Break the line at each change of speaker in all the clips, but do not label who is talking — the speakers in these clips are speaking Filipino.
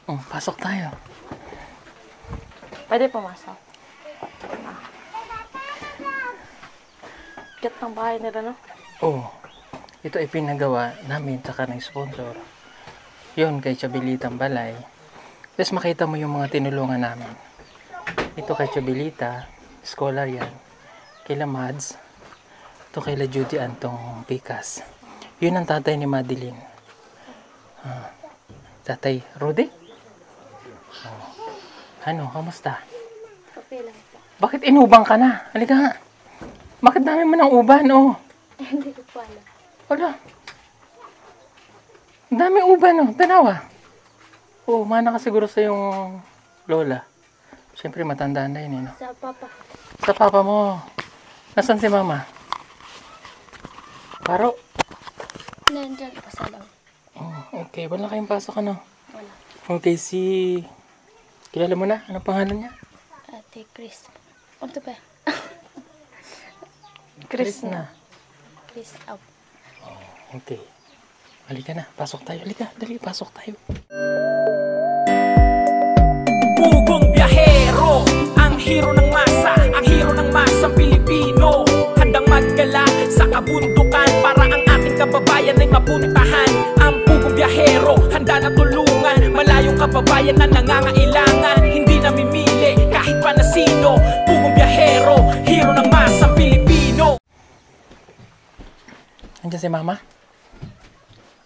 Pasok tayo.
Pwede pumasok. Cute ng bahay nila, no?
Ito ay pinagawa namin tsaka ng sponsor. Yun, kay Chabilitang Balay. Tapos makita mo yung mga tinulungan namin. Ito kay Chabilita, scholar yan. Kila Mads. Ito kay La Judy Antong Picas. Yun ang tatay ni Madeline. Tatay Rudy? Ano, kamusta?
Okay lang po.
Bakit inubang ka na? Halika nga. Bakit dami mo ng uban,
Hindi ko po alam.
Wala. Ang dami uban, Tanawa. Mana ka siguro sa yung lola. Siyempre, matanda na yun,
Sa papa.
Sa papa mo. Nasaan si mama? Paro.
Nandiyan pa sa loob.
Okay. Wala kayong pasok,
Wala.
Okay, kilala mo na? Anong pangalan niya?
Ate Chris. Ano ba?
Chris na.
Chris out.
Okay. Halika na. Pasok tayo. Halika. Dali, pasok tayo.
Pugong biyahero, ang hero ng masa, ang hero ng masang Pilipino. Handang maggala sa kabundukan para ang ating kababayan ay mapuntahan. Ang pugong biyahero, handa na tulungan malayong kababayan na nangangailangan. Hindi namimili kahit pa na sino. Pugong biyahero, hero ng masang Pilipino.
Andiyan si mama?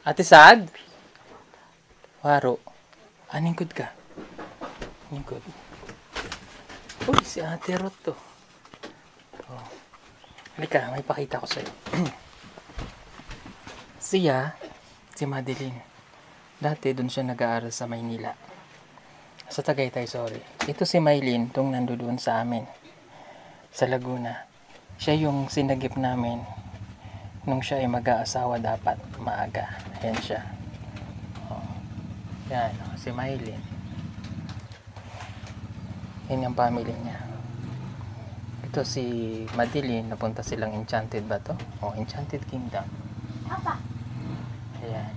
Ate Sad? Waro. Aningkod ka? Aningkod. Uy, si Ate Ruth to. Halika, may pakita ko sa'yo. Siya, si Madeline. Dati doon siya nag-aaral sa Maynila. Sa Tagaytay, sorry. Ito si Maylin, itong nandoon sa amin. Sa Laguna. Siya yung sinagip namin nung siya ay mag-aasawa dapat maaga. Ayan siya. Yan, si Maylin. Yan yung family niya. Ito si Madeline, napunta silang Enchanted ba to? Enchanted Kingdom.
Papa.
Ayan.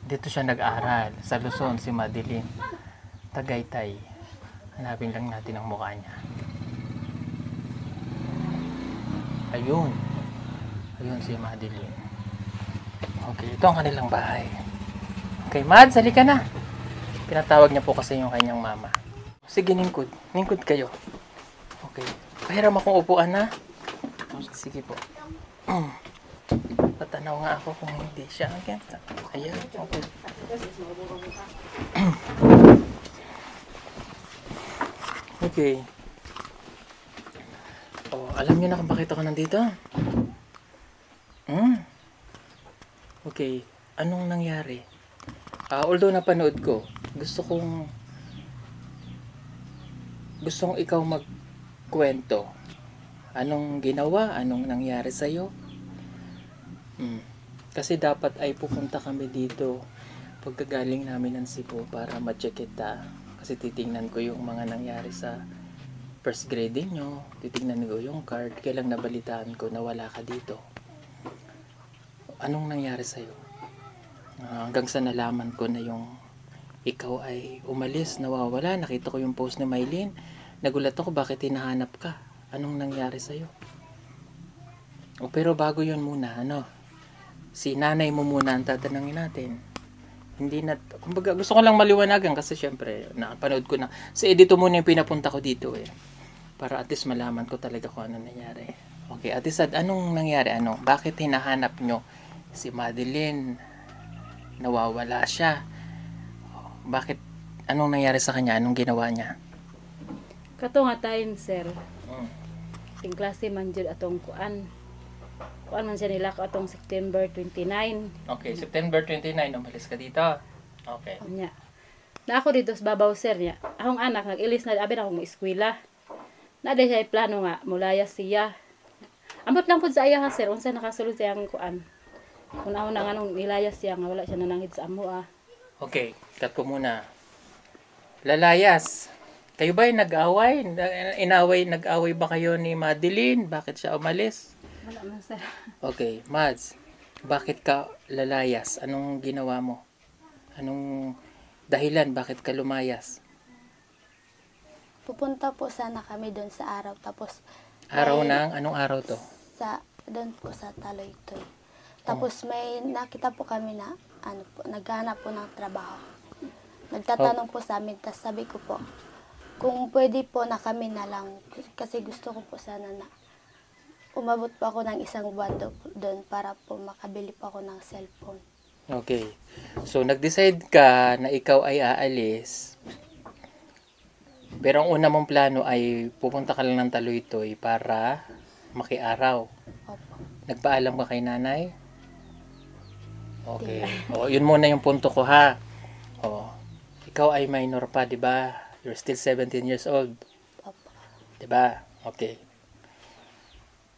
Dito siya nag-aral. Sa Luzon, si Madeline. Tagaytay. Hanapin lang natin ang mukha niya. Ayun si Madeline. Okay, ito ang kanilang bahay. Okay, Mads, halika na. Pinatawag niya po kasi yung kanyang mama. Sige, ningkod kayo. Okay, pahiram akong upuan na. Sige po. Patanaw nga ako kung hindi siya. Ayan, okay. Okay. Alam niyo na kung bakit ako nandito? Okay. Anong nangyari? Although napanood ko, gustong ikaw magkwento. Anong ginawa? Anong nangyari sa'yo? Kasi dapat ay pupunta kami dito pagkagaling namin ng Cebu para ma-check kita. Kasi titingnan ko yung mga nangyari sa first grading nyo. Titingnan ko yung card. Kaya lang nabalitaan ko na wala ka dito. Anong nangyari sa'yo? Hanggang sa nalaman ko na yung ikaw ay umalis, nawawala. Nakita ko yung post ni Maylin. Nagulat ako bakit hinahanap ka. Anong nangyari sa'yo? Pero bago yun muna, si nanay mo muna ang tatanungin natin. Kumbaga, gusto ko lang maliwanagan kasi syempre, napanood ko na. Si Edito muna yung pinapunta ko dito para at least malaman ko talaga kung ano nangyari. Okay, Ate Sad, anong nangyari? Bakit hinahanap nyo si Madeline? Nawawala siya. Bakit? Anong nangyari sa kanya? Anong ginawa niya?
Kato nga time, sir. Ting klase man jud atong kuan man siya nila atong September 29.
Okay, September 29, umalis ka dito. Okay.
Nya. Na ako dito sa babaw, sir niya. Akong anak nag-ilis na abi na akong eskwela. Na siya plano nga mulayas siya. Ambot lang pud sa iya ha, sir, unsa nakasulod sa iyang kuan. Una-una nga nung nilayas siya nga wala siya nanangid sa amo
Okay, cut ko muna. Lalayas. Kayo ba ay nag-away? Nag-away ba kayo ni Madeline? Bakit siya umalis?
Wala man, sir.
Okay, Mads, bakit ka lalayas? Anong ginawa mo? Anong dahilan? Bakit ka lumayas?
Pupunta po sana kami doon sa araw. Tapos,
Araw
may-
ng, anong araw to?
doon po sa Taloytoy. Tapos may nakita po kami na naghahanap po ng trabaho. Nagtatanong po sa amin, tapos sabi ko po, kung pwede po na kami na lang, kasi gusto ko po sana na umabot po ako ng isang buwan doon para po makabili po ako ng cellphone.
Okay. So, nag-decide ka na ikaw ay aalis. Pero ang una mong plano ay pupunta ka lang ng Taloytoy para makiaraw.
Opo.
Nagpaalam ka kay nanay? Okay. O, yun muna yung punto ko ha. O, ikaw ay minor pa, di ba? You're still 17 years old.
Opo.
Di ba? Okay.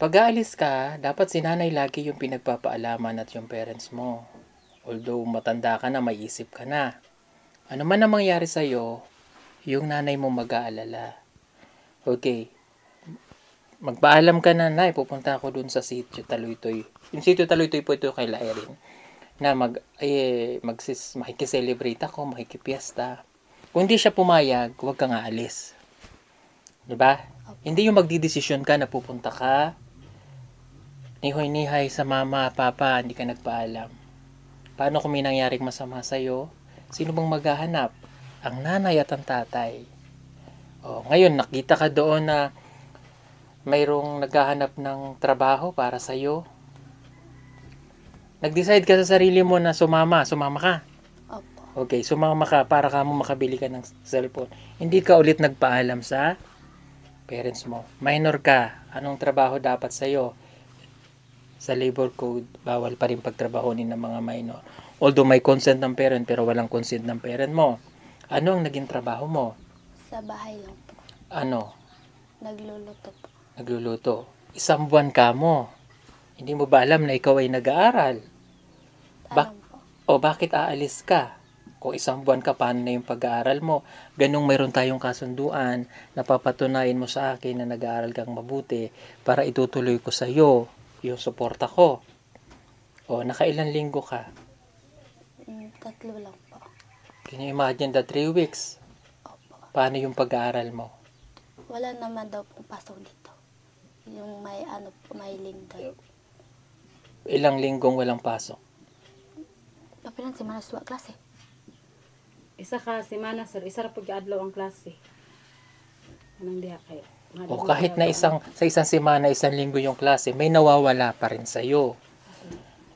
Pag aalis ka, dapat si nanay lagi yung pinagpapaalaman at yung parents mo. Although matanda ka na, may isip ka na. Ano man ang mangyari sa'yo, yung nanay mo mag-aalala. Okay. Magpaalam ka na, nay, pupunta ako dun sa sitio Taloytoy. Yung sitio Taloytoy po ito kay Irene. Na makikiselebrate ako, makikipiesta. Kung hindi siya pumayag, huwag kang aalis. Diba? Hindi yung magdidesisyon ka na pupunta ka, nihoy-nihay sa mama, papa, hindi ka nagpaalam. Paano kung may nangyaring masama sa'yo? Sino bang maghahanap? Ang nanay at ang tatay. O, ngayon, nakita ka doon na mayroong naghahanap ng trabaho para sa'yo. Nag-decide ka sa sarili mo na sumama ka.
Opo.
Okay, sumama ka para ka mo makabili ka ng cellphone. Hindi ka ulit nagpaalam sa parents mo. Minor ka. Anong trabaho dapat sa'yo? Sa labor code, bawal pa rin pagtrabahonin ng mga minor. Although may consent ng parent, pero walang consent ng parent mo. Ano ang naging trabaho mo?
Sa bahay lang po.
Ano?
Nagluluto po.
Nagluluto. 1 buwan ka mo. Hindi mo ba alam na ikaw ay nag-aaral?
Alam po.
O bakit aalis ka? Kung 1 buwan ka, paano na yung pag-aaral mo? Ganong mayroon tayong kasunduan na papatunayan mo sa akin na nag-aaral kang mabuti para itutuloy ko sa iyo yung suporta ko. O, nakailang linggo ka?
3 lang po.
Can you imagine the 3 weeks?
Opo.
Paano yung pag-aaral mo?
Wala naman daw pong pasok dito. Yung may linggo.
Ilang linggong walang pasok?
Papilang si Manas wa klase.
Isa ka semana sir, isa ra pud adlaw ang klase. Anong diha kay?
O kahit na sa isang semana, 1 linggo yung klase, may nawawala pa rin sa'yo.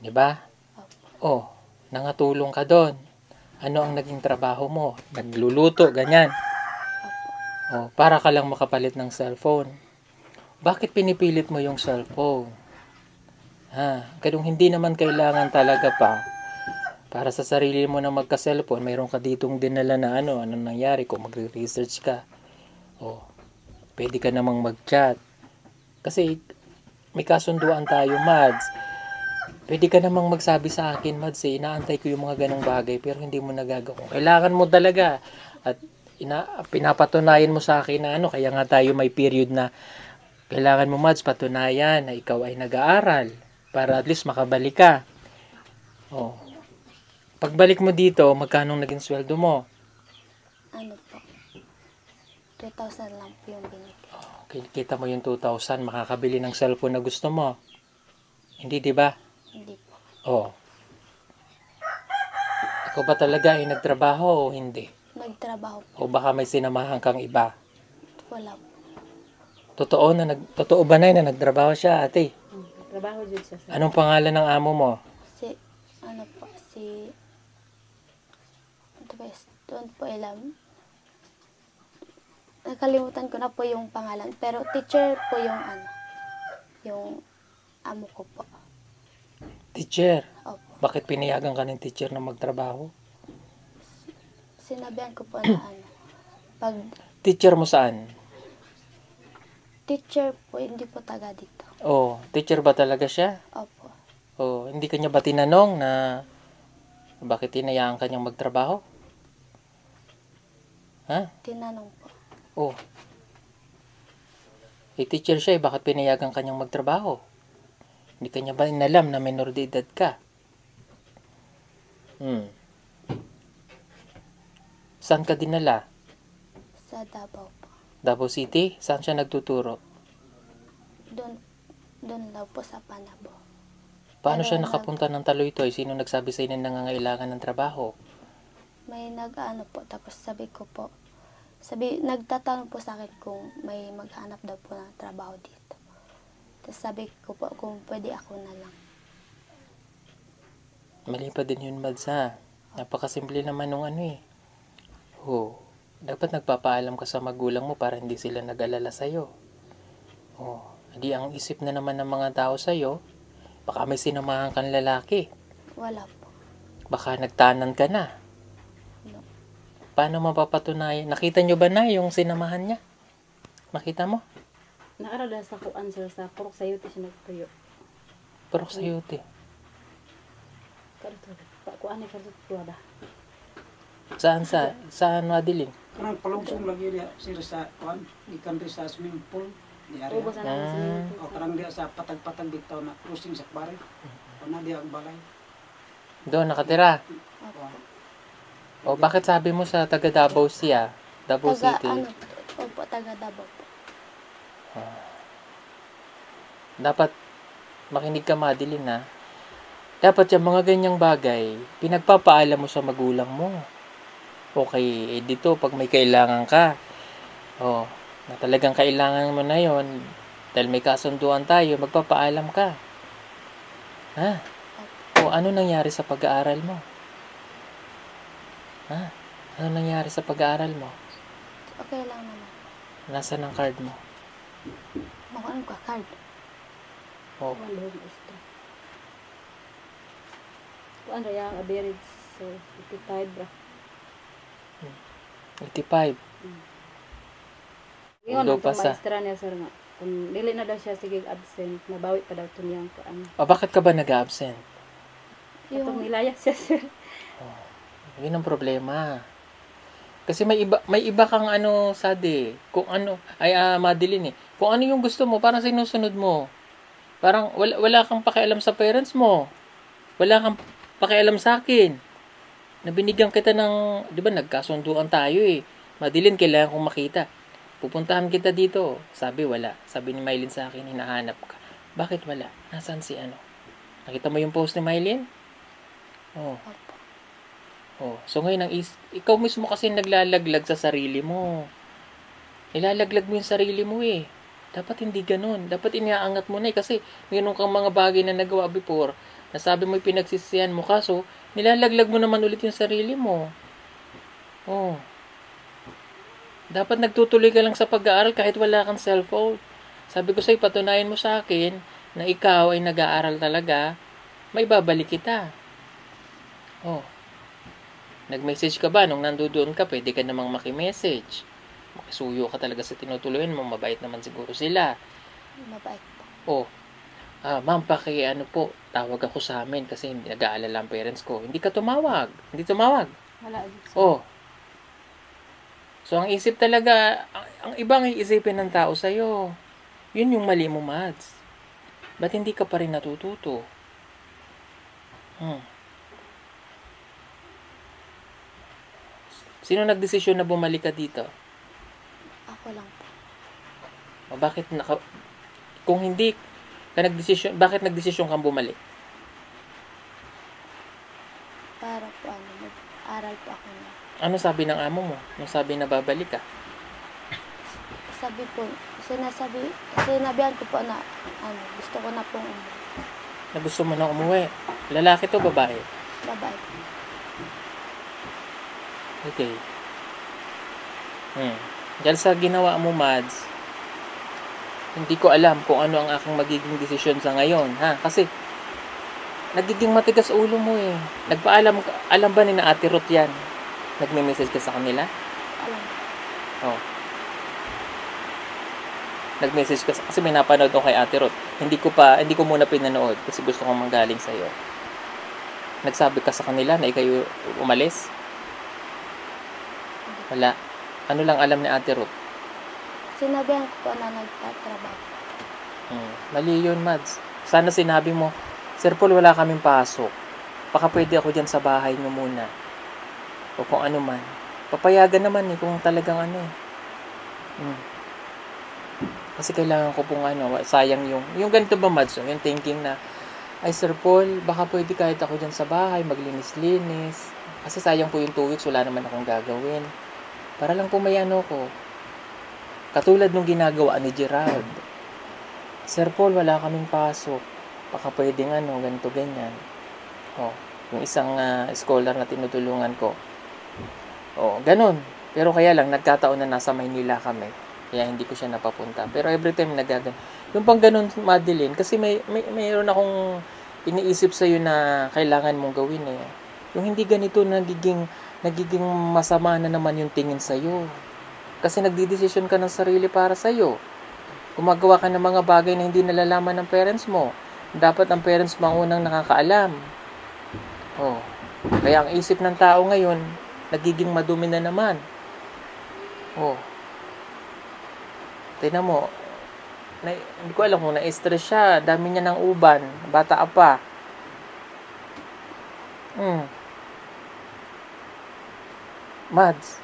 Di ba? O, nangatulong ka doon. Ano ang naging trabaho mo? Nagluluto, ganyan. O, para ka lang makapalit ng cellphone. Bakit pinipilit mo yung cellphone? Ganun hindi naman kailangan talaga pa. Para sa sarili mo na magka-cellphone, mayroon ka ditong dinala na anong nangyari kung magre-research ka. O, pwede ka namang mag-chat. Kasi, may kasunduan tayo, Mads. Pwede ka namang magsabi sa akin, Mads, inaantay ko yung mga ganong bagay, pero hindi mo nagagawa. Kailangan mo talaga. At pinapatunayan mo sa akin na kaya nga tayo may period na kailangan mo, Mads, patunayan na ikaw ay nag-aaral para at least makabalik ka. O, pagbalik mo dito, magkano naging sweldo mo?
Ano po? 2,000 lang po yung binigay.
Kita mo yung 2,000, makakabili ng cellphone na gusto mo. Hindi, di ba?
Hindi po.
Oh. Ikaw ba talaga ay nagtrabaho o hindi?
Nagtrabaho po.
O baka may sinamahan kang iba?
Wala po.
Totoo ba na nagtrabaho siya, ate?
Trabaho jud siya sir.
Anong pangalan ng amo mo?
Ano ba, doon po ilam. Nakalimutan ko na po yung pangalan. Pero teacher po yung amo ko po.
Teacher.
Opo.
Bakit pinayagan ka ng teacher na magtrabaho?
Sinabihan ko po na pag
Teacher mo saan?
teacher po, hindi po taga dito.
Oh, teacher ba talaga siya?
Opo.
Oh, hindi kanya ba tinanong na bakit hinayaan kanyang magtrabaho?
Tinanong po.
Oh. Teacher siya, bakit pinayagan kanyang magtrabaho? Hindi kanya ba inalam na minor de edad ka? Saan ka dinala?
Sa Davao po.
Davao City? Saan siya nagtuturo?
Doon daw po sa Panabo.
Paano siya
Pero
nakapunta ng Taloytoy? Sino nagsabi sa inyo na nangangailangan ng trabaho?
May nag-ano po, tapos sabi ko po, nagtatanong po sa akin kung may maghanap daw po ng trabaho dito. Tapos sabi ko po kung pwede ako na lang.
Mali pa din yun, Mads, ha? Napakasimple naman nung ano eh. Oh, dapat nagpapaalam ka sa magulang mo para hindi sila nag-alala sa'yo. Oh, hindi ang isip na naman ng mga tao sa'yo, baka may sinamahan kang lalaki.
Wala po.
Baka nagtanan ka na.
No.
Paano mapapatunayan? Nakita nyo ba na yung sinamahan niya? Makita mo?
Nakarada sa kuan sir sa purok sayo siya nagtuyo.
Pero sa yuti.
Karto. Pa kuan ni karto tuwa ba?
Saan Madeline?
Kanang palungsong lagi dia sir sa kuan ikan di sa swimming pool di area.
Ubos na lang sa
O karang dia sa patag-patag bitaw na cruising sa bare. Na dia ang balay.
Doon nakatira.
Opo.
O bakit sabi mo sa taga Davao siya? Davao
Taga
City.
ano po, opo, taga Davao po.
Dapat makinig ka, Madeline, ha? Dapat yung mga ganyang bagay, pinagpapaalam mo sa magulang mo. Okay, dito, pag may kailangan ka, na talagang kailangan mo na yon, dahil may kasunduan tayo, magpapaalam ka. Ha? O ano nangyari sa pag-aaral mo? Ha? Ano nangyari sa pag-aaral mo?
Okay lang naman.
Nasaan ang card mo?
Makuha ka card.
O,
kuan loob gusto. Kuan ra yang average so 55 ra.
85.
Ingon
Undo
ang
pa sa-
maestra niya sir nga. Kung dili na daw siya sige absent, nabawi pa daw to niyang kuan.
O bakit ka ba nag-absent?
Atong nilayas siya sir.
Yun ang problema. Kasi may iba kang sade. Kung ano, Madeline eh. Kung ano yung gusto mo, parang sinusunod mo. Parang wala kang pakialam sa parents mo. Wala kang pakialam sa akin. Nabinigyan kita ng, di ba, nagkasunduan tayo eh. Madeline, kailangan kong makita. Pupuntahan kita dito. Sabi, wala. Sabi ni Mylene sa akin, hinahanap ka. Bakit wala? Nasaan si ano? Nakita mo yung post ni Mylene? Oh.
Opo.
Oh, so ngayon ikaw mismo kasi naglalaglag sa sarili mo. Nilalaglag mo yung sarili mo eh. Dapat hindi ganun. Dapat iniaangat mo na eh. Kasi mayroon kang mga bagay na nagawa before. Nasabi mo yung pinagsisihan mo. Kaso, nilalaglag mo naman ulit yung sarili mo. Oh. Dapat nagtutuloy ka lang sa pag-aaral kahit wala kang cellphone. Sabi ko sa'yo, patunayan mo sa akin na ikaw ay nag-aaral talaga. May babalik kita. Oh. Nag-message ka ba nung nandoon ka? Pwede ka namang makimessage. Makisuyo ka talaga sa tinutuloyan mo. Mabait naman siguro sila.
Mabait po.
Oh, ma'am, tawag ako sa amin kasi hindi nag-aalala ang parents ko. Hindi ka tumawag. Hindi tumawag.
Wala gid sir.
Oh. So, ang isip talaga, ang ibang iisipin ng tao sa'yo. Yun yung mali mo, Mads. Ba't hindi ka pa rin natututo? Sino nagdesisyon na bumalik ka dito?
Ako lang po.
O bakit kung hindi ka nagdesisyon, bakit nagdesisyon kang bumalik?
Para po mag-aral po ako na.
Ano sabi ng amo mo? Nung sabi na babalik ka?
Sabi po, sinabihan ko po na gusto ko na pong
Na gusto mo na umuwi? Lalaki to, babae?
babae po.
Okay. Dahil sa ginawa mo, Mads, hindi ko alam kung ano ang aking magiging desisyon sa ngayon, ha? Kasi, nagiging matigas ulo mo eh. Alam ba ni na Ate Ruth yan? Nagme-message ka sa kanila?
Alam.
Oh. Nag-message ka kasi may napanood ako kay Ate Ruth. Hindi ko muna pinanood kasi gusto kong manggaling sa iyo. Nagsabi ka sa kanila na ikaw umalis? Wala. Ano lang alam ni Ate Ruth?
Sinabihan ko po na nagtatrabaho.
Mali yun, Mads. Sana sinabi mo, Sir Paul, wala kaming pasok. Baka pwede ako dyan sa bahay nyo muna. O kung ano man. papayagan naman eh kung talagang ano eh. Kasi kailangan ko pong sayang yung ganito ba Mads, yung thinking na, ay Sir Paul, baka pwede kahit ako dyan sa bahay, maglinis-linis. Kasi sayang po yung 2 weeks, wala naman akong gagawin. Para lang po may ko. Katulad nung ginagawa ni Gerald. Sir Paul, wala kaming pasok. Baka pwedeng ganito, ganyan. Yung isang scholar na tinutulungan ko. Ganun. Pero kaya lang, nagkataon na nasa Maynila kami. Kaya hindi ko siya napapunta. Pero every time nagagan. Yung pang ganun, Madeline, kasi mayroon akong iniisip sa'yo na kailangan mong gawin eh. Yung hindi ganito, nagiging masama na naman yung tingin sa'yo. Kasi nagdidesisyon ka ng sarili para sa'yo. Gumagawa ka ng mga bagay na hindi nalalaman ng parents mo. Dapat ang parents mo ang unang nakakaalam. Kaya ang isip ng tao ngayon, nagiging madumi na naman. Tingnan mo, hindi ko alam kung na-stress siya. Dami niya ng uban. Bata pa. Mads,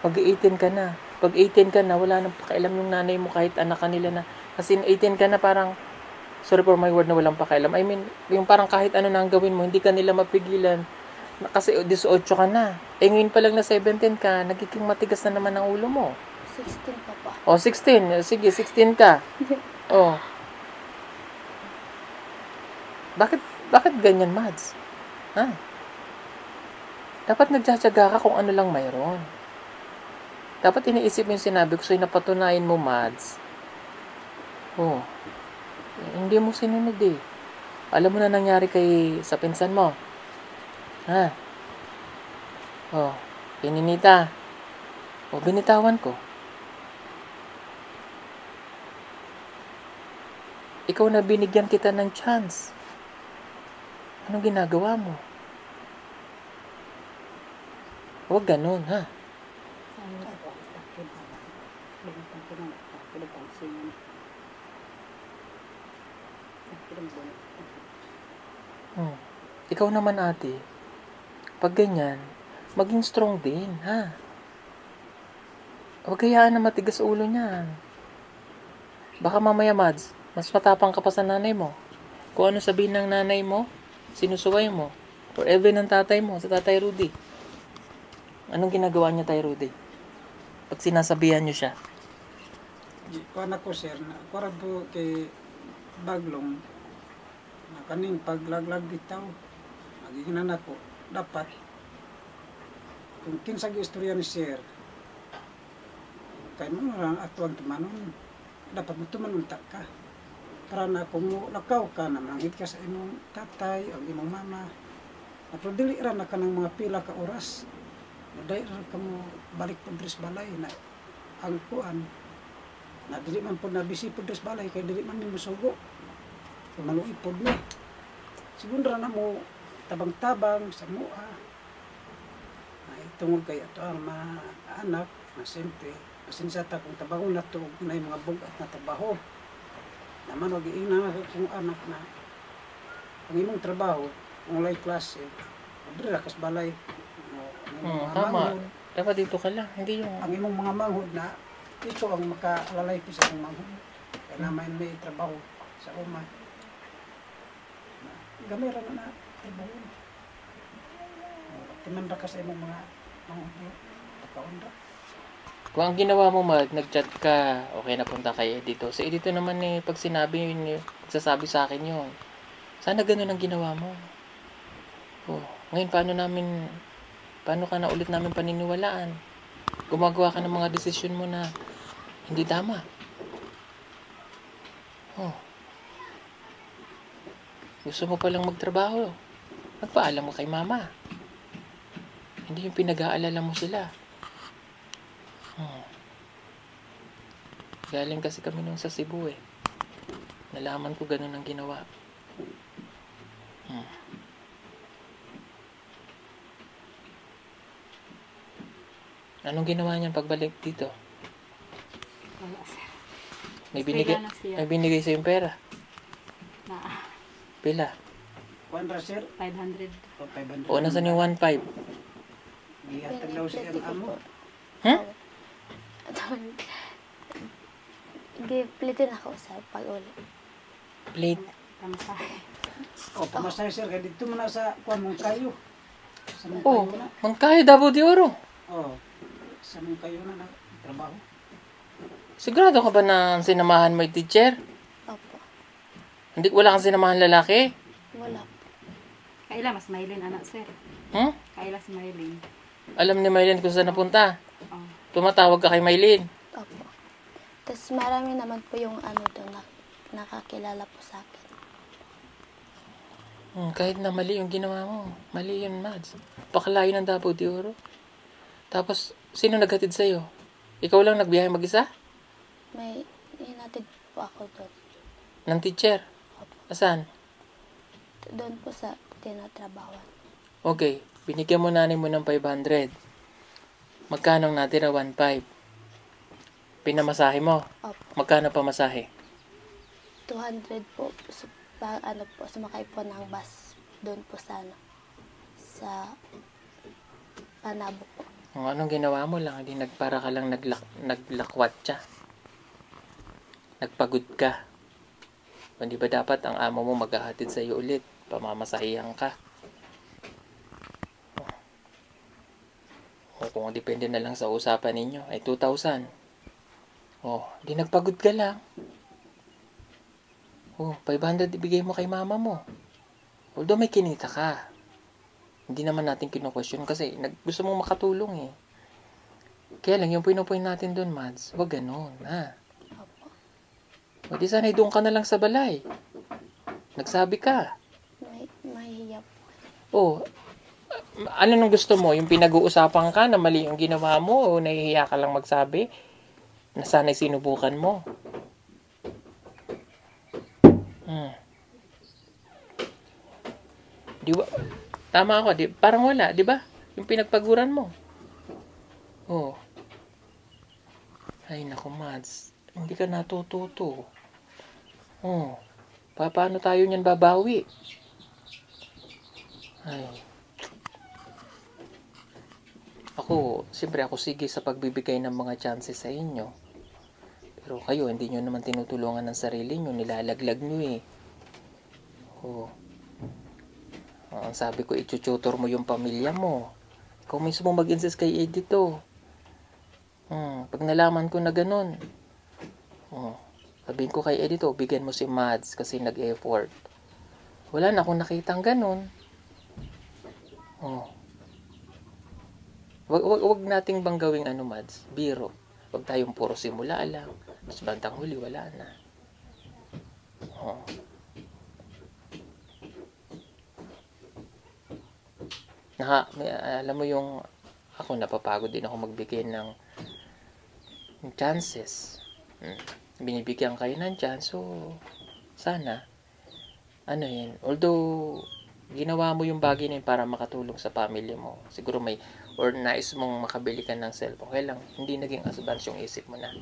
pag-18 ka na. Pag 18 ka na, wala nang pakialam yung nanay mo kahit anak kanila na. Kasi 18 ka na parang, sorry for my word na walang pakialam. I mean, yung parang kahit ano na ang gawin mo, hindi ka nila mapigilan. Kasi 18 ka na. Ngayon pa lang na 17 ka, nagiging matigas na naman ang ulo mo.
16 pa po.
16. Sige, 16 ka. Bakit ganyan, Mads? Dapat nagtsatsaga ka kung ano lang mayroon. Dapat iniisip mo yung sinabi ko sa'yo na patunayan mo, Mads. Hindi mo sinunod eh. Alam mo na nangyari sa pinsan mo. Pininita. Binitawan ko. Ikaw na binigyan kita ng chance. Anong ginagawa mo? Huwag ganun, ha? Ikaw naman ate, pag ganyan, maging strong din, ha? Huwag hayaan na matigas ulo niyan. Baka mamaya, Mads, mas matapang ka pa sa nanay mo. Kung ano sabihin ng nanay mo, sinusuway mo. Forever ng tatay mo, sa tatay Rudy. Anong ginagawa niya, Tay Rudy? Pag sinasabihan niyo siya.
Kuan ako sir, para po kay Baglong, na kaning paglaglag bitaw, magiginan ako, dapat, kung kinsag istorya ni sir, kaya mo lang atuang tumanon, dapat mo tumanunta ka. Para na kung lakaw ka na manghit ka sa imong tatay, o imong mama, at dili ra na ka ng mga pila ka oras, dahil ka mo balik po dres balay na ang kuan, na dili man po nabisi po dres balay, kaya dili man mo sugo, kung maluipod mo. Siguro na mo tabang-tabang sa mua, na itungod kay ato ang mga anak, na siyempre, pasinsata kung tabangon na ito, na yung mga bugat na trabaho. Naman, wag iina kung anak na, ang imong trabaho, kung lay klase, dili ra kas balay,
Tama. Dapat dito ka lang. Hindi yung...
ang imong mga manghod na ito ang makaalalay ko sa akong manghod. Kaya naman may trabaho sa uma. Gamay ra na trabaho. Timanda ka sa imong mga manghod. Pagkaon ra.
Kung ang ginawa mo, nag-chat ka, okay, napunta kay Edito. Si Edito naman pag sinabi yun, pagsasabi sa akin yun. Sana ganun ang ginawa mo. Ngayon, paano ka na ulit namin paniniwalaan? Gumagawa ka ng mga desisyon mo na hindi tama. Gusto mo palang magtrabaho. Magpaalam mo kay mama. Hindi yung pinag-aalala mo sila. Galing kasi kami nung sa Cebu eh. Nalaman ko ganun ang ginawa. Anong ginawa niyan pagbalik dito?
Wala, sir.
May
Kailangan siya.
binigay sa yung pera.
Na
Pila?
Kuan ra sir,
500.
o 500.
O nasan yung 1.5?
Ihatag daw siya ang amo.
Huh?
Giplitin ako sa pag-uli.
Plate.
O, pamasahe sir, kaya dito mo na sa kuwan mong kayo. Sa mong
Oh,
kayo na.
Mangkayo Davao de Oro.
O, sa mong kayo na trabaho.
Sigurado ka ba na ang sinamahan mo ay teacher?
Opo.
Hindi, wala kang sinamahan lalaki?
Wala po.
Kaila mas mailin anak sir.
Hmm?
Kaila si Maylin.
Alam ni Maylin kung saan napunta.
Oh.
Tumatawag ka kay Maylin.
Opo. Tapos marami naman po yung ano doon na nakakilala po sa akin.
Kahit na mali yung ginawa mo. Mali yun, Mads. Pakalayo ng Davao de Oro. Tapos, sino naghatid sa'yo? Ikaw lang nagbiyahe mag-isa?
May hinatid po ako doon.
Ng teacher? Asan?
Doon po sa tinatrabawan.
Okay, binigyan mo nanay mo ng 500. Magkano ang natira? 1,500. Pinamasahe mo?
Opo.
Magkano pamasahe?
200 po. Ano po, sumakay po ng bus. Doon po sa ano. Sa Panabo po.
Kung anong ginawa mo lang, hindi para ka lang naglakwat siya. Nagpagod ka. Hindi ba dapat ang amo mo maghahatid sa iyo ulit? Pamamasahihan ka. O kung depende na lang sa usapan ninyo, ay 2,000. O, di nagpagod ka lang. O, 500 ibigay mo kay mama mo. Although may kinita ka. Hindi naman natin kinu-question kasi gusto mong makatulong eh. Kaya lang, yung pinupoint natin doon, Mads, wag ganun, ha?
Opo.
O di sana doon ka na lang sa balay. Nagsabi ka.
Mahihiya po.
Oh, ano nung gusto mo? Yung pinag-uusapan ka na mali yung ginawa mo o nahihiya ka lang magsabi? Na sana'y sinubukan mo? Di ba? Tama ako, di? Parang wala, di ba? Yung pinagpaguran mo. Oh. Ay, naku, Mads. Hindi ka natututo. Oh. Paano tayo niyan babawi? Ay. Siyempre ako sige sa pagbibigay ng mga chances sa inyo. Pero kayo, hindi nyo naman tinutulungan ng sarili nyo. Nilalaglag nyo eh. Oh. Ang sabi ko, itututor mo yung pamilya mo. Ikaw mismo mag-insist kay Edito. Pag nalaman ko na ganun, sabihin ko kay Edito, bigyan mo si Mads kasi nag-effort. Wala na akong nakitang ganun. Wag nating bang gawing ano, Mads? Biro. Wag tayong puro simula lang. Tapos bandang huli, wala na. Alam mo yung ako napapagod din ako magbigay ng chances. Binibigyan kayo ng chance, so sana ano yun, although ginawa mo yung bagay na yun para makatulong sa family mo, siguro may or nais mong makabili ka ng cellphone, kaya lang hindi naging advance yung isip mo na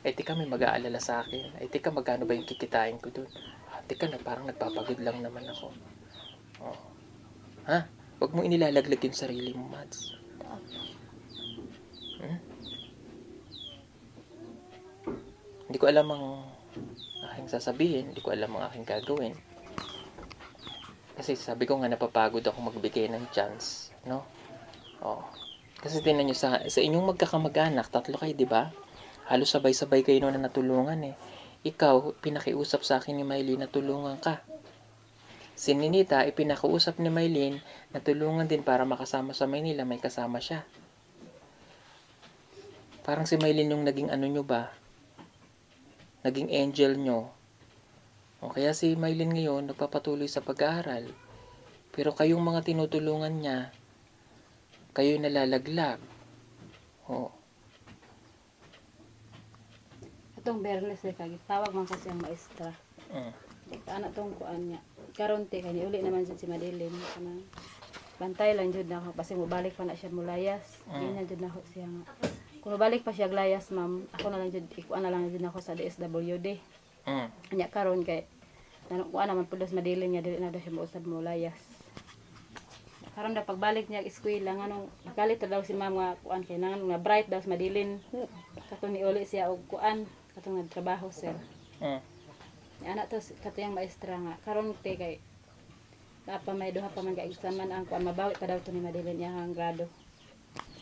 tika may mag-aalala sa akin, tika magkano ba yung kikitain ko dun, tika na parang nagpapagod lang naman ako. Huwag mo inilalaglag yung sarili mo, Mads. Hindi ko alam ang aking sasabihin, hindi ko alam ang aking gagawin. Kasi sabi ko nga napapagod ako magbigay ng chance, no? Kasi tingnan nyo sa inyong magkakamag-anak, 3 kayo, di ba? Halos sabay-sabay kayo na natulungan eh. Ikaw, pinakiusap sa akin ni Maylin na tulungan ka. Si Ninita, ipinakiusap ni Maylin na tulungan din para makasama sa Maynila, may kasama siya. Parang si Maylin yung naging ano nyo ba? Naging angel nyo. Kaya si Maylin ngayon nagpapatuloy sa pag-aaral. Pero kayong mga tinutulungan niya, kayo nalalaglag.
Atong Bernes kay tawag man kasi ang maestra. Anak tong kuan niya. Karon te kani uli naman jud si Madeline kanang bantay lang jud na ako kasi mobalik pa na siya mulayas. Ganyan jud na ako siya nga. Kung mobalik pa siya glayas, ma'am, ako na lang jud ikuan na lang jud ako sa DSWD. Anya karon kay kuan naman pulos Madeline niya dili na daw siya mousab mulayas. karon daw pagbalik niya eskwela nganong nagalit daw si ma'am nga kuan kay nangan nga bright daw madilin. Katong ni uli siya og kuan katong nagtrabaho sir.
Mm.
Ni anak to katong maestra nga karon te kayapa may duha pa man ka examan ang kuan mabawi pa daw to ni madilin niya ang grado.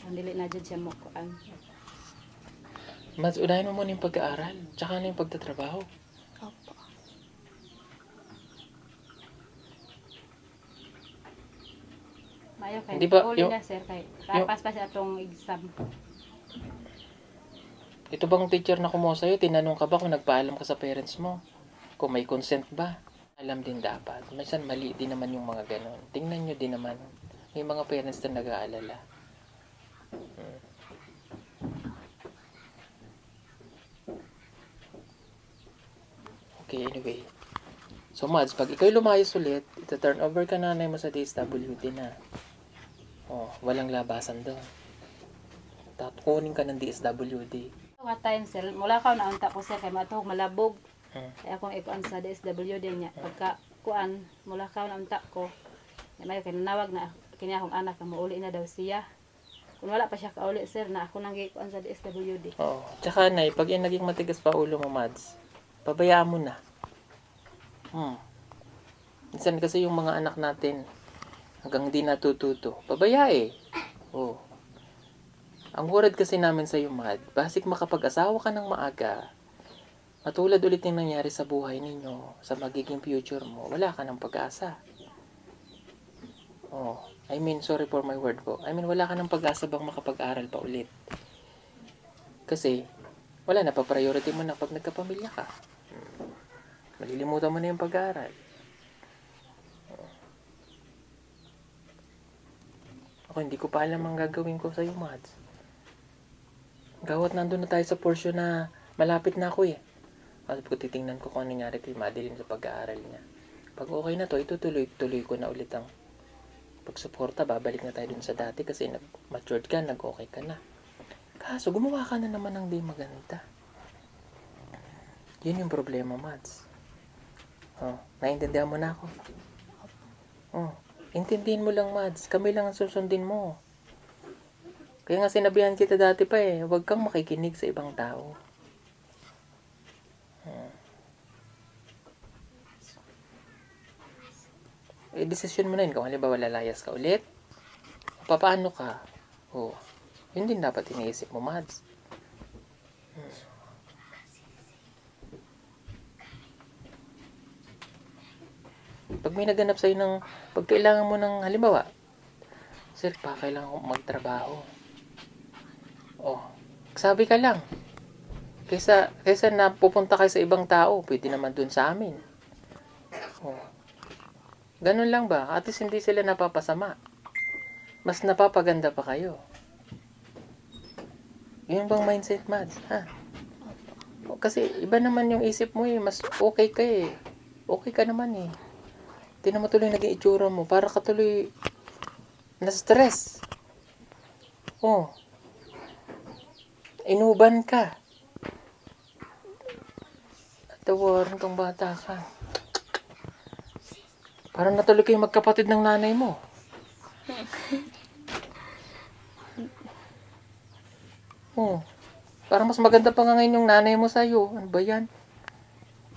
Ang dili na jud siya mo kuan.
Mads, unahin mo muna yung pag-aaral, tsaka na yung pagtatrabaho.
Opo.
Mayo kay
Di ba,
uli
yung-
na sir kay tapas pa siya atong exam.
Ito bang teacher na kumuha sa'yo, tinanong ka ba kung nagpaalam ka sa parents mo? Kung may consent ba? Alam din dapat. Minsan mali din naman yung mga ganon. Tingnan nyo din naman. May mga parents na nag-aalala. Okay, anyway. So, Mads, pag ikaw lumayas ulit, ita-turn over ka nanay mo sa DSWD na. Oh, walang labasan doon. Kunin ka ng DSWD.
Nga time sir, mula ka na unta ko sir kay matuog malabog.
Hmm.
Kaya akong ikuan sa DSWD niya. Pagka kuan, mula ka na unta ko. May kay nanawag na kini akong anak na mauli na daw siya. Kung wala pa siya kauli sir na ako nang gikuan sa DSWD.
Oo. Tsaka na, pag yung naging matigas pa ulo mo, Mads, pabayaan mo na. Minsan kasi yung mga anak natin, hanggang di natututo, pabayae. Oo. Ang worried kasi namin sa iyo, Mad, basic makapag-asawa ka ng maaga, matulad ulit yung nangyari sa buhay ninyo, sa magiging future mo, wala ka ng pag-asa. Oh, I mean, sorry for my word po. I mean, wala ka ng pag-asa bang makapag-aral pa ulit. Kasi, wala na, pa-priority mo na pag nagkapamilya ka. Malilimutan mo na yung pag-aaral. Ako, hindi ko pa alam ang gagawin ko sa'yo, Mads. Gawat nandun na tayo sa portion na malapit na ako eh. At ko titingnan ko kung ano nangyari kay Madeline sa pag-aaral niya. Pag okay na to, itutuloy ko na ulit ang pagsuporta. Babalik na tayo dun sa dati kasi nag-matured ka, nag-okay ka na. Kaso, gumawa ka na naman ng di maganda. Yun yung problema, Mads. Oh, naiintindihan mo na ako. Oh, intindihin mo lang, Mads. Kami lang ang susundin mo. Kaya nga sinabihan kita dati pa eh, huwag kang makikinig sa ibang tao. Eh, desisyon mo na yun. Kung halimbawa lalayas ka ulit, papaano ka? Oh, yun din dapat iniisip mo, Mads. Pag may naganap sa'yo ng, pag kailangan mo ng, halimbawa, sir, kailangan ko magtrabaho. Oh, sabi ka lang. Kaysa na pupunta kayo sa ibang tao, pwede naman dun sa amin. Oh. Ganun lang ba? At least hindi sila napapasama. Mas napapaganda pa kayo. Yun bang mindset, Mads? Ha? Oh, kasi iba naman yung isip mo eh. Mas okay ka eh. Okay ka naman eh. Tinan mo tuloy naging itsura mo. Para ka tuloy na-stress. Oh. Inuban ka. Tawaran kang bata ka. Parang natuloy kayo magkapatid ng nanay mo. Oh. Parang mas maganda pa nga ngayon yung nanay mo sa'yo. Ano ba yan?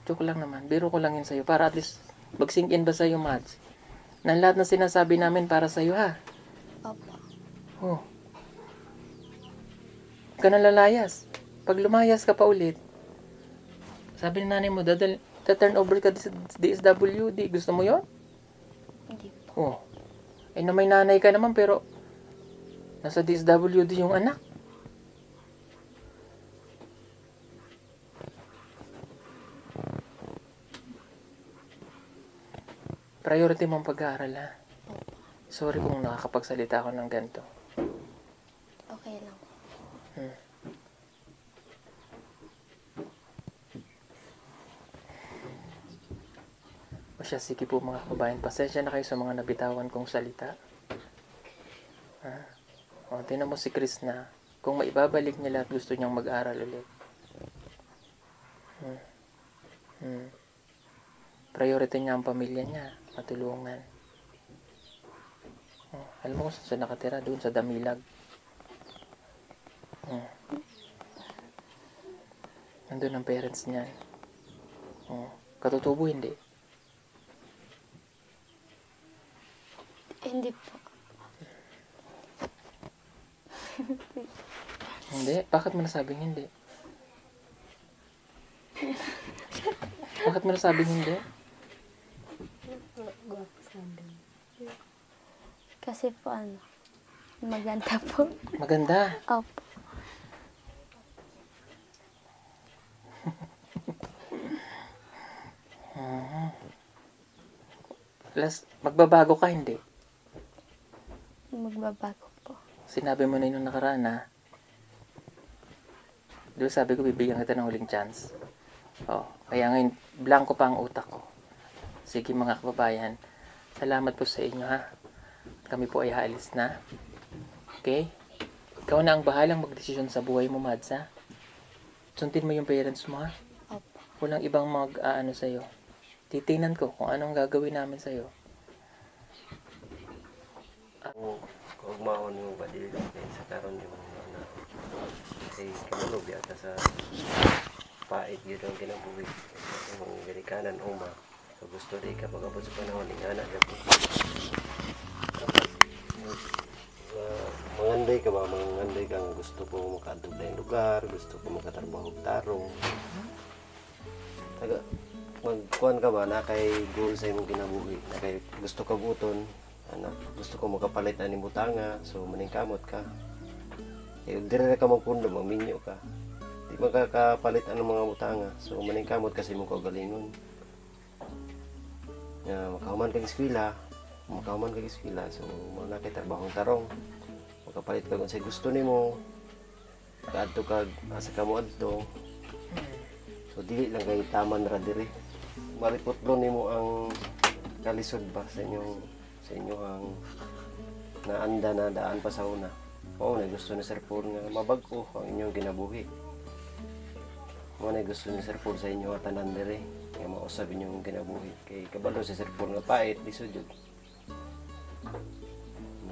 Joke lang naman. Biro ko lang yun sa'yo. Para at least mag-sink in ba sa'yo, Mads? Na lahat na sinasabi namin para sa'yo, ha?
Opo.
Oh. Huwag ka na lalayas. Pag lumayas ka pa ulit, sabi ni nanay mo, turn over ka sa DSWD. Gusto mo yon?
Hindi po.
Oh. Eh na may nanay ka naman pero nasa DSWD yung anak. Priority mong pag-aaral, ha? Sorry kung nakakapagsalita ako ng ganito.
Okay lang.
O siya, sige po mga kabayan, pasensya na kayo sa mga nabitawan kong salita. Ha? O, tinan mo si Chris na, kung maibabalik niya lahat, gusto niyang mag-aral ulit. Priority niya ang pamilya niya, matulungan. Alam mo kung saan siya nakatira? Doon sa Damilag. Nandun ang parents niya. Katutubo hindi.
Hindi po.
Hindi? Bakit mo nasabing hindi? Bakit mo nasabing hindi?
Kasi po maganda po.
Maganda.
Opo.
Magbabago ka hindi?
Magbabago po.
Sinabi mo na yun nung nakaraan ha? Di ba sabi ko bibigyan kita ng huling chance? Kaya ngayon, blanco pa ang utak ko. Sige mga kababayan, salamat po sa inyo ha. Kami po ay haalis na. Okay? Ikaw na ang bahalang magdesisyon sa buhay mo, Mads ha? Sundin mo yung parents mo ha?
Opo.
Walang ibang mag-aano sa'yo. Titingnan ko kung anong gagawin namin sa'yo.
Kung maon yung badili kay sa karon yung na kay kamulog yata sa pait yun ang kinabuhi yung ganikanan uma so gusto di ka pagabot sa panahon ng anak manganday ka ba manganday kang gusto ko makaadtog na lugar gusto ko makatrabaho tarong taga magkuhan ka ba na kay goal sa imong kinabuhi na kay gusto ka buton gusto ko makapalit na ni butanga so maningkamot ka dire ka magpundo maminyo ka di makakapalit ang mga butanga so maningkamot kasi mo kaugalingon makahuman kag eskwela so muna kay trabahong tarong makapalit ka kung sa gusto nimo kaadto kag asa ka mo adto so dili lang kay taman ra diri malipotlo nimo ang kalisod ba sa inyong ang naanda na daan pa sa una. Na gusto ni Sir Paul nga mabag-o ang inyong kinabuhi. Na gusto ni Sir Paul sa inyo tanan diri nga mausab inyong kinabuhi. Kay kabalo si Sir Paul nga pait lisod jud.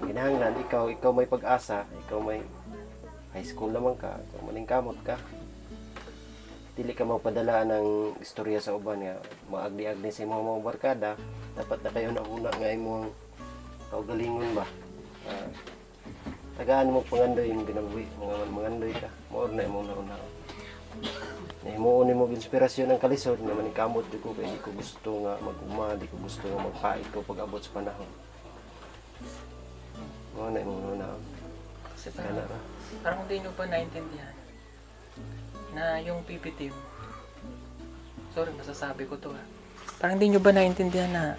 Kinahanglan ikaw may pag-asa, ikaw may high school naman ka, kung maningkamot ka. Dili ka magpadala ng istorya sa uban nga maagdi-agdi sa imong mga barkada, dapat na kayo nauna nga imong kaugalingon ba. Tagaan mo pangandoy yung ginabuhi, mangandoy ka, maor na imong nauna. Himuon mo inspirasyon ng kalisod nga maningkamot di ko kay di ko gusto nga mag-uma, di ko gusto nga magpait ko pag-abot sa panahon. Mo na imong nauna. Kasi
parang hindi nyo pa naintindihan na yung PPT mo. Sorry, masasabi ko to ha. Parang hindi nyo ba naintindihan na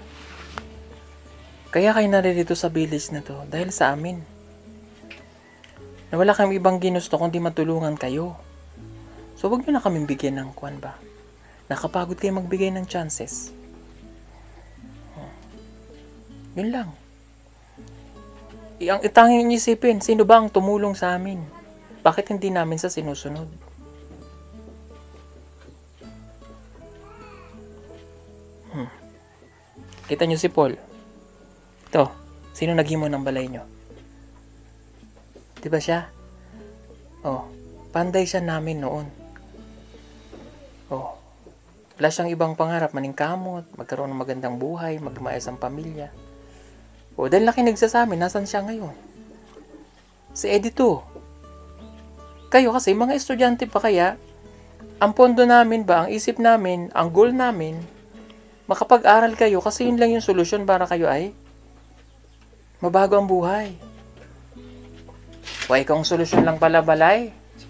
kaya kayo naririto sa village na to dahil sa amin. Na wala kami ibang ginusto kundi matulungan kayo. So wag nyo na kaming bigyan ng kwan ba. Nakapagod kayo magbigay ng chances. Yun lang. Ang itanging isipin, sino ba ang tumulong sa amin? Bakit hindi namin sa sinusunod? Kita nyo si Paul. Ito, sino naghimo ng balay nyo? Diba siya? Panday siya namin noon. Wala siyang ibang pangarap, maningkamot, magkaroon ng magandang buhay, magmaayos ang pamilya. Dahil nakinig sa amin, nasan siya ngayon? Si Edito. Kayo kasi, mga estudyante pa kaya, ang pondo namin ba, ang isip namin, ang goal namin, makapag-aral kayo kasi yun lang yung solusyon para kayo ay mabago ang buhay. Ikaw ang solusyon lang pala balay.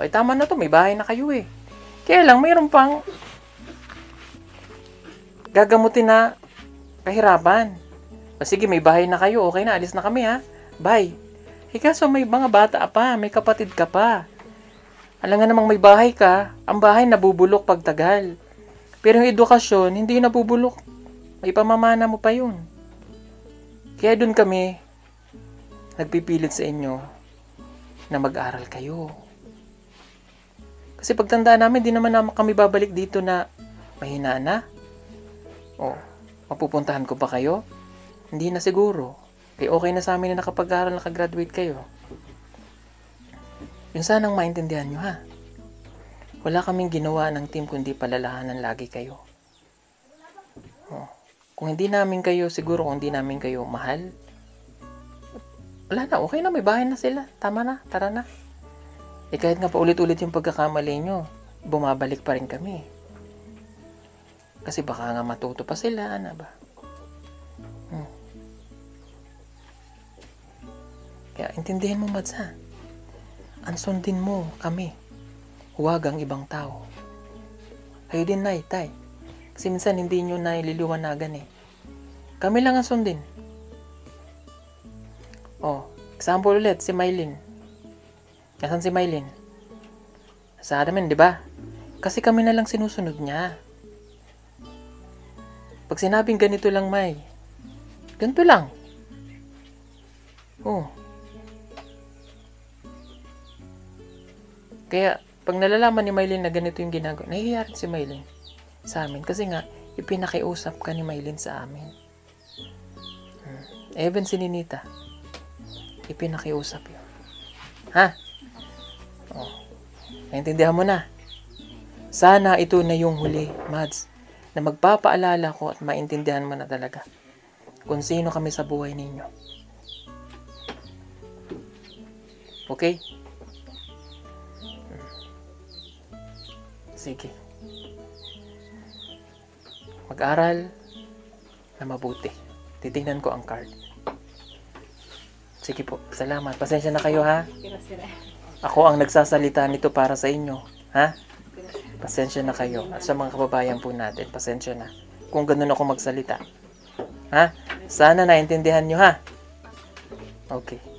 Tama na to, may bahay na kayo eh. Kaya lang, mayroon pang gagamutin na kahirapan. Sige, may bahay na kayo, okay na, alis na kami ha. Bye. Kaso may mga bata pa, may kapatid ka pa. Alam nga namang may bahay ka, ang bahay nabubulok pag tagal. Pero yung edukasyon, hindi yung nabubulok. May pamamana mo pa yun. Kaya dun kami, nagpipilit sa inyo na mag-aral kayo. Kasi pagtanda namin, di naman kami babalik dito na mahina na. Mapupuntahan ko pa kayo? Hindi na siguro. Okay, okay na sa amin na nakapag-aral, nakagraduate kayo. Yun sanang maintindihan nyo, ha? Wala kaming ginawa ng team kundi palalahanan lagi kayo. Oh. Kung hindi namin kayo, siguro kung hindi namin kayo mahal, wala na, okay na, may bahay na sila. Tama na, tara na. Eh kahit nga paulit-ulit yung pagkakamali nyo, bumabalik pa rin kami. Kasi baka nga matuto pa sila, ano ba? Kaya intindihin mo, Mads, ha? Ansundin mo kami. Huwag ang ibang tao. Kayo din, Nay, Tay. Kasi minsan hindi nyo nililiwanagan eh. Kami lang ang sundin. Oh, example ulit, si Mylene. Nasaan si Mylene? Sa amin, di ba? Kasi kami na lang sinusunod niya. Pag sinabing ganito lang, May, ganito lang. Oh. Kaya, pag nalalaman ni Mylene na ganito yung ginagawa, nahihiya rin si Mylene sa amin. Kasi nga, ipinakiusap ka ni Mylene sa amin. Even si Ninita, ipinakiusap yun. Ha? Oh. Naintindihan mo na. Sana ito na yung huli, Mads, na magpapaalala ko at maintindihan mo na talaga kung sino kami sa buhay ninyo. Okay? Sige. Mag-aral na mabuti. Titingnan ko ang card. Sige po. Salamat. Pasensya na kayo, ha? Ako ang nagsasalita nito para sa inyo. Ha? Pasensya na kayo. At sa mga kababayan po natin, pasensya na. Kung ganun ako magsalita. Ha? Sana naintindihan nyo, ha? Okay.